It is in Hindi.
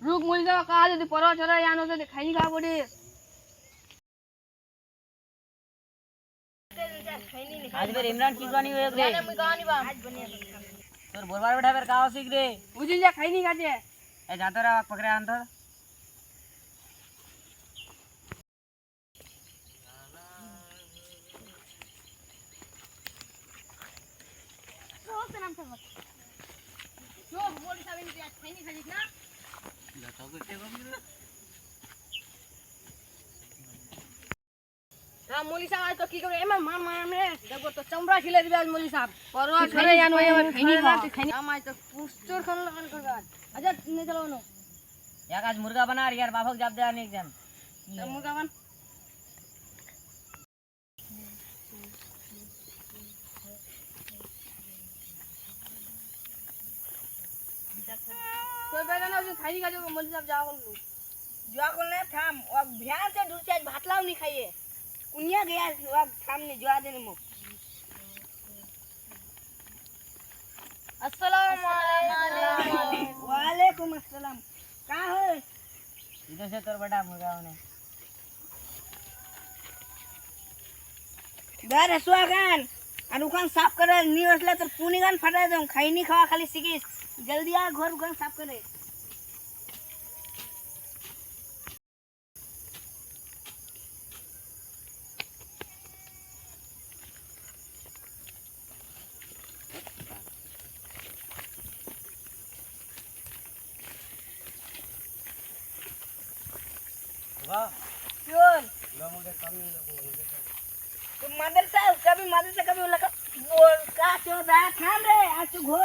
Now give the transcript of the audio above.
रुक मुली जावा कहा दे परवा चरा यानो से खाई नहीं खा पड़े आज बेर इमरान की गानी होय रे मैं कहानी बा आज बनिया तोर बोलबार बैठा बेर काओ सीख रे मुझे जा खाई नहीं खाते ए जातो रे पकड़े आन तो नाम से जो बोल साहब ने आज खाई नहीं खाली ना बताओ कैसे कम रा मोली साहब आज तो की करे एमा मार मार में देखो तो चमड़ा खिले दिबे आज मोली साहब परवा छरे यानो ये खाई नहीं खा हम आज तो पुस्तर खन लगन कर अच्छा नहीं चलो नो यार आज मुर्गा बना यार बाबक जाब दे आने एग्जाम मुर्गा बन तो बेटा ना खाई नहीं खा जो मोली साहब जाओ लो जुआ को ने थाम और ध्यान से दूर से भात लाओ नहीं खाइए कुनिया गया और थाम ने जुआ देने मो अस्सलाम वालेकुम वालेकुम अस्सलाम का हो इधर से तोर बड़ा मुर्गा होने घर सुआगान और उखान साफ करे नी असले तो पुनी गान फटा दे खाई नहीं खावा खाली सिकिस जल्दी आ घर उखान साफ करे वाह क्यों लो मुझे कम नहीं लो तुम मदरसा कभी उलका बोल का क्यों दा थाम रे आज तू घोर